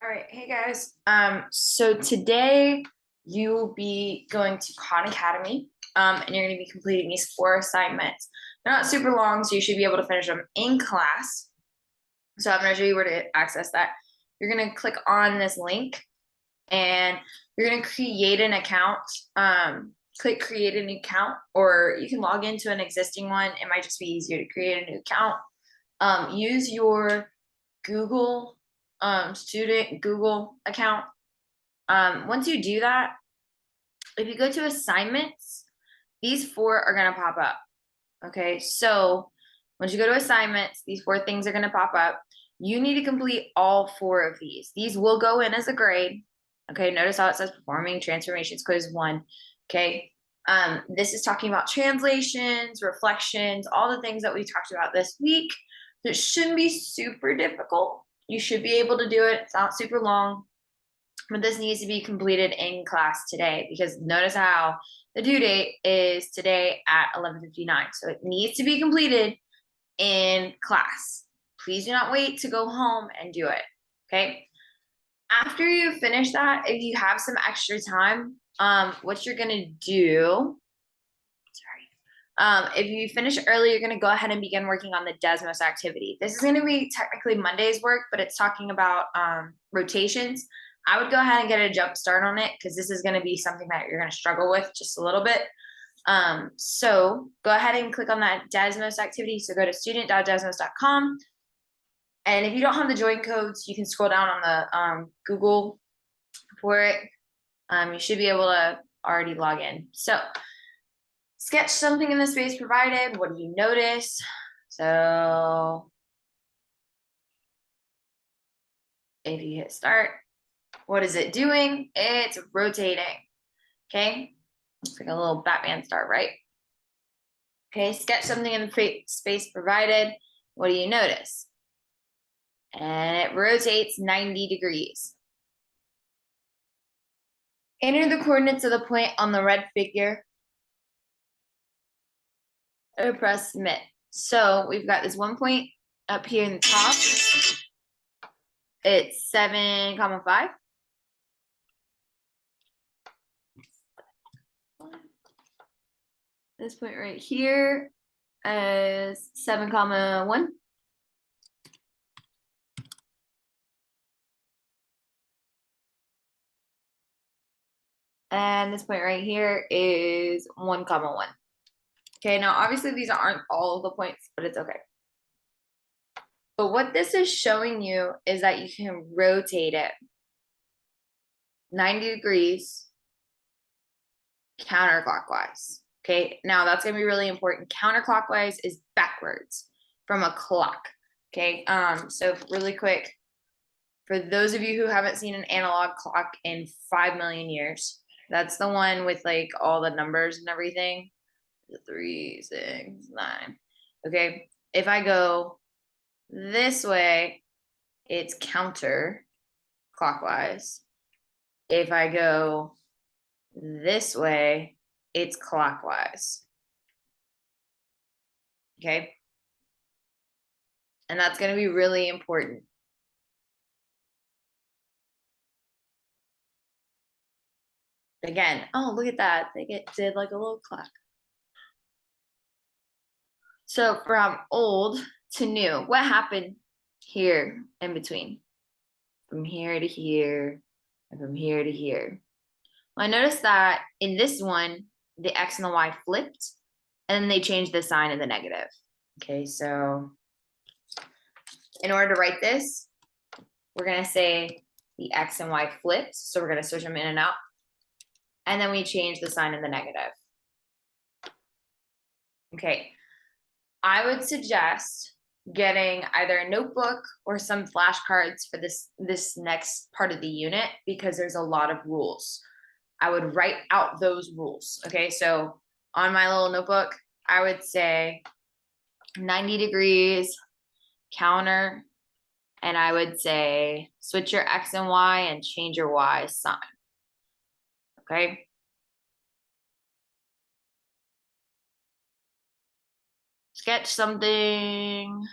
All right, hey guys. So today you will be going to Khan Academy, and you're going to be completing these 4 assignments. They're not super long, so you should be able to finish them in class. So I'm going to show you where to access that. You're going to click on this link, and you're going to create an account. Click create a new account, or you can log into an existing one. It might just be easier to create a new account. Use your Google student Google account. Once you do that, if you go to assignments, these 4 are going to pop up. Okay, so once you go to assignments, these 4 things are going to pop up. You need to complete all 4 of these. These will go in as a grade. Okay, notice how it says performing transformations quiz 1. Okay, this is talking about translations, reflections, all the things that we talked about this week. So it shouldn't be super difficult. You should be able to do it. It's not super long, but this needs to be completed in class today, because notice how the due date is today at 11:59. So it needs to be completed in class. Please do not wait to go home and do it. Okay. After you finish that, if you have some extra time, what you're gonna do, if you finish early, you're gonna go ahead and begin working on the Desmos activity. This is gonna be technically Monday's work, but it's talking about rotations. I would go ahead and get a jump start on it, because this is gonna be something that you're gonna struggle with just a little bit. So go ahead and click on that Desmos activity. So go to student.desmos.com. And if you don't have the join codes, you can scroll down on the Google for it. You should be able to already log in. So sketch something in the space provided. What do you notice? So if you hit start, what is it doing? It's rotating. Okay, looks like a little Batman star, right? Okay, sketch something in the space provided. What do you notice? And it rotates 90 degrees. Enter the coordinates of the point on the red figure or press submit. So we've got this one point up here in the top. It's 7,5. This point right here is 7,1. And this point right here is 1,1. Okay, now obviously these aren't all the points, but it's okay. But what this is showing you is that you can rotate it 90 degrees counterclockwise. Okay, now that's gonna be really important. Counterclockwise is backwards from a clock. Okay, so really quick, for those of you who haven't seen an analog clock in 5 million years, that's the one with like all the numbers and everything. 3, 6, 9. Okay, if I go this way, it's counter clockwise. If I go this way, it's clockwise. Okay, and that's going to be really important. Again, oh, look at that. They did like a little clock. So from old to new, what happened here in between? From here to here, and from here to here. Well, I noticed that in this one, the X and the Y flipped, and then they changed the sign and the negative. Okay, so in order to write this, we're gonna say the X and Y flipped. So we're gonna switch them in and out. And then we change the sign and the negative. Okay, I would suggest getting either a notebook or some flashcards for this next part of the unit, because there's a lot of rules. I would write out those rules. Okay, so on my little notebook, I would say 90 degrees counter, and I would say switch your X and Y and change your Y sign. Okay. Sketch something.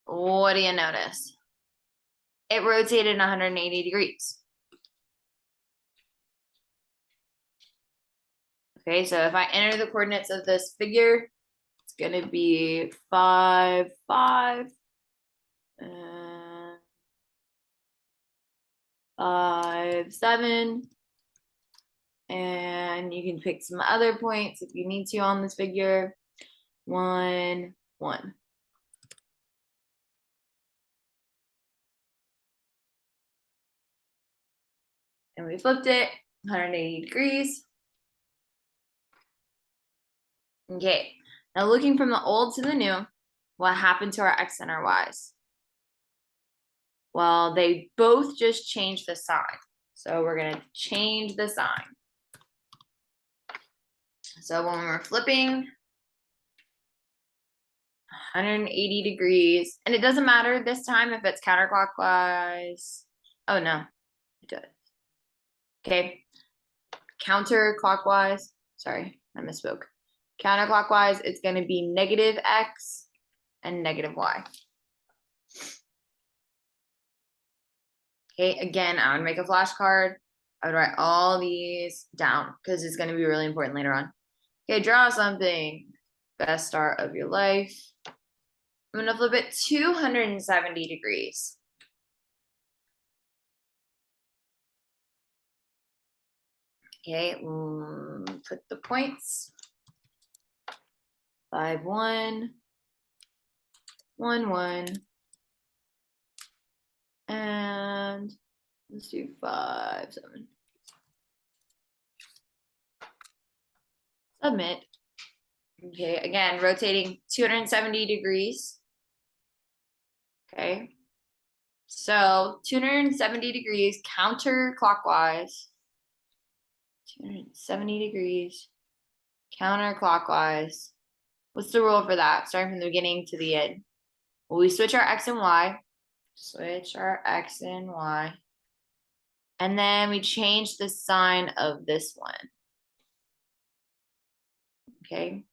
What do you notice? it rotated 180 degrees. Okay, so if I enter the coordinates of this figure, it's gonna be 5, 5, and 5, 7. And you can pick some other points if you need to on this figure. 1, 1. And we flipped it 180 degrees. Okay, now looking from the old to the new, what happened to our x and our y's? Well, they both just changed the sign. So we're gonna change the sign. So when we're flipping 180 degrees, and it doesn't matter this time if it's counterclockwise. Oh no, it does. Okay, counterclockwise, sorry, I misspoke. Counterclockwise, it's gonna be negative x and negative y. Okay, again, I would make a flashcard. I would write all these down because it's gonna be really important later on. Okay, draw something. Best start of your life. I'm gonna flip it 270 degrees. Okay, put the points. 5, 1, 1, 1, and let's do 5, 7. Submit. Okay, again, rotating 270 degrees. Okay, so 270 degrees counterclockwise. 270 degrees counterclockwise. What's the rule for that? Starting from the beginning to the end. Well, we switch our x and y. Switch our x and y. And then we change the sign of this one. Okay.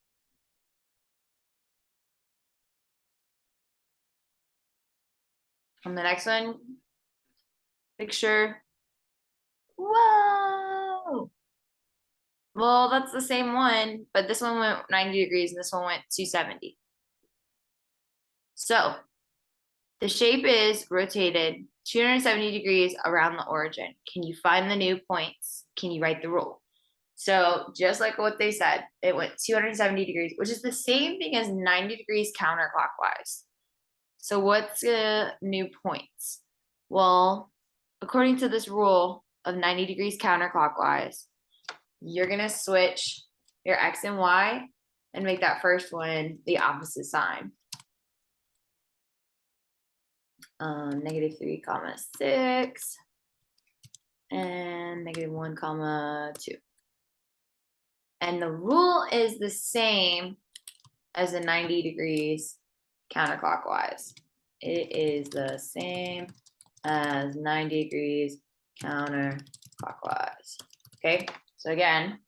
On the next one, picture. Whoa. Well, that's the same one, but this one went 90 degrees and this one went 270. So the shape is rotated 270 degrees around the origin. Can you find the new points? Can you write the rule? So just like what they said, it went 270 degrees, which is the same thing as 90 degrees counterclockwise. So what's the new points? Well, according to this rule of 90 degrees counterclockwise, you're gonna switch your x and y and make that first one the opposite sign. -3, 6 and -1, 2. And the rule is the same as the 90 degrees counterclockwise. It is the same as 90 degrees counterclockwise. Okay, so again,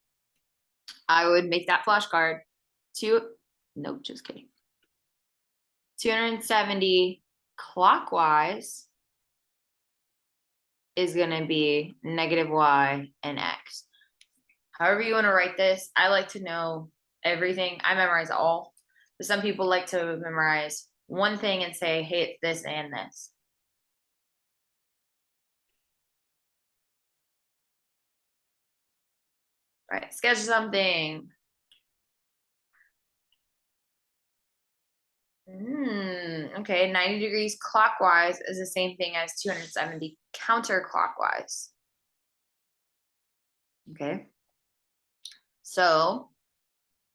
I would make that flashcard nope, just kidding. 270 clockwise is gonna be -y and x. However you want to write this, I like to know everything. I memorize all. But some people like to memorize one thing and say, hey, it's this and this. Right, sketch something. Okay, 90 degrees clockwise is the same thing as 270 counterclockwise. Okay. So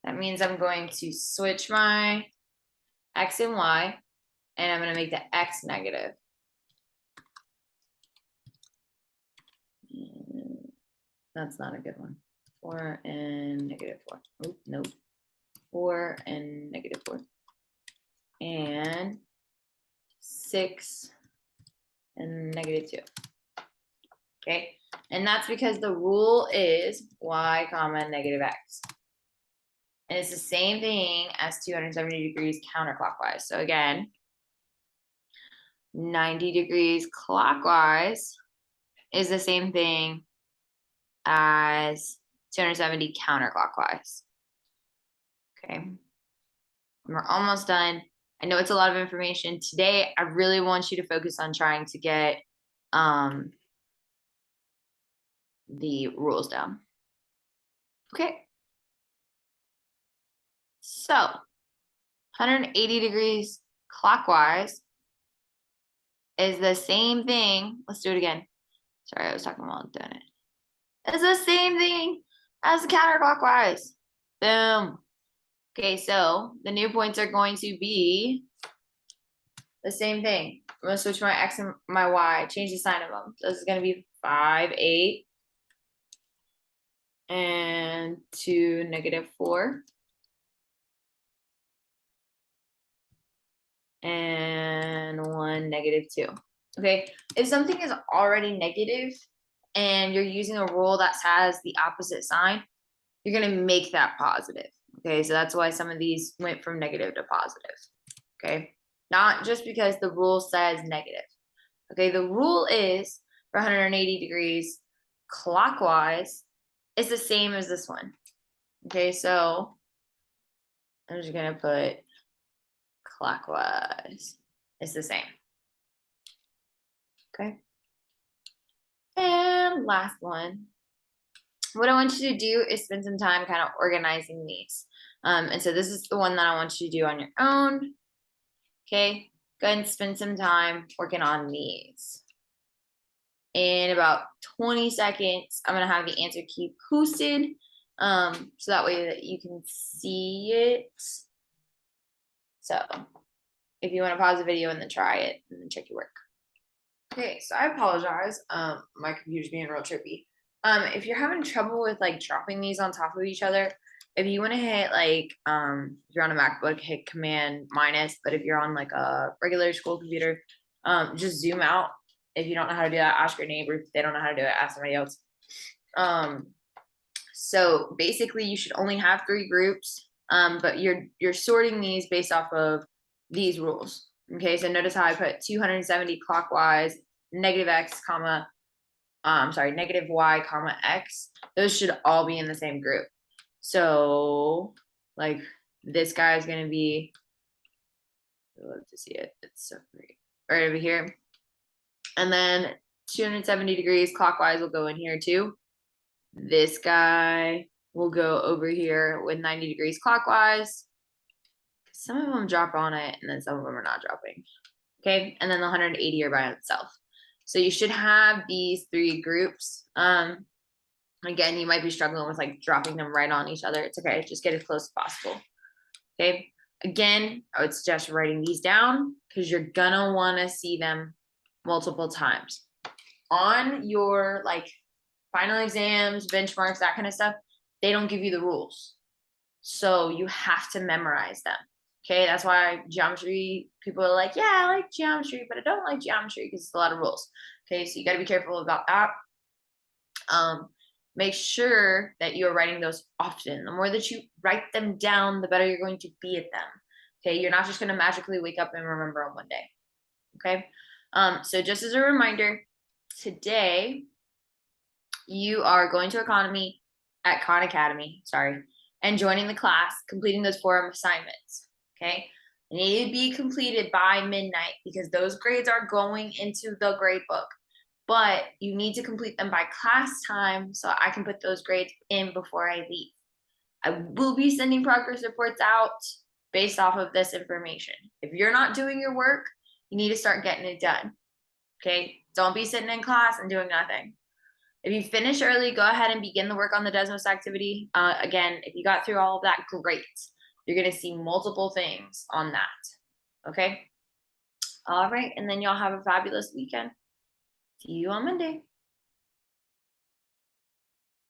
that means I'm going to switch my x and y, and I'm going to make the x negative. That's not a good one. 4 and -4. Oh, no. 4 and -4. And 6 and -2. Okay. And that's because the rule is y comma -x. And it's the same thing as 270 degrees counterclockwise. So again, 90 degrees clockwise is the same thing as 270 counterclockwise. Okay. We're almost done. I know it's a lot of information. Today, I really want you to focus on trying to get the rules down. Okay. So 180 degrees clockwise is the same thing. Let's do it again. Sorry, I was talking while doing it. It's the same thing as the counterclockwise. Boom. Okay, so the new points are going to be the same thing. I'm gonna switch my X and my Y, change the sign of them. So this is gonna be 5, 8, and 2, -4. And 1, -2. Okay, if something is already negative and you're using a rule that has the opposite sign, you're gonna make that positive. Okay, so that's why some of these went from negative to positive. Okay, not just because the rule says negative. Okay, the rule is for 180 degrees clockwise is the same as this one. Okay, so I'm just gonna put clockwise. It's the same. Okay. And last one. What I want you to do is spend some time kind of organizing these. And so this is the one that I want you to do on your own. Okay, go ahead and spend some time working on these. In about 20 seconds, I'm gonna have the answer key posted, so that way that you can see it. So if you want to pause the video and then try it and then check your work. Okay, so I apologize. My computer's being real trippy. If you're having trouble with like dropping these on top of each other, if you want to hit like if you're on a MacBook, hit Command minus, but if you're on like a regular school computer, just zoom out. If you don't know how to do that, ask your neighbor. If they don't know how to do it, ask somebody else. So basically you should only have 3 groups, but you're sorting these based off of these rules. Okay, so notice how I put 270 clockwise, -x, comma, -y, comma, x. Those should all be in the same group. So like this guy is going to be, I love to see it. It's so great. Right over here. And then 270 degrees clockwise will go in here too. This guy will go over here with 90 degrees clockwise. Some of them drop on it and then some of them are not dropping. Okay, and then the 180 are by itself. So you should have these 3 groups. Again, you might be struggling with like dropping them right on each other. It's okay, just get as close as possible. Okay, again, I would suggest writing these down because you're gonna want to see them multiple times. On your like final exams, benchmarks, that kind of stuff, they don't give you the rules. So you have to memorize them. Okay, that's why geometry, people are like, yeah, I like geometry, but I don't like geometry because it's a lot of rules. Okay, so you got to be careful about that. Make sure that you're writing those often. The more that you write them down, the better you're going to be at them. Okay, you're not just going to magically wake up and remember on one day. Okay, so just as a reminder, today you are going to economy at Khan Academy, and joining the class, completing those 4 assignments. Okay, they need to be completed by midnight because those grades are going into the grade book, but you need to complete them by class time so I can put those grades in before I leave. I will be sending progress reports out based off of this information. If you're not doing your work, you need to start getting it done. Okay, don't be sitting in class and doing nothing. If you finish early, go ahead and begin the work on the Desmos activity. Again, if you got through all of that, great. You're going to see multiple things on that. Okay? All right. And then y'all have a fabulous weekend. See you on Monday.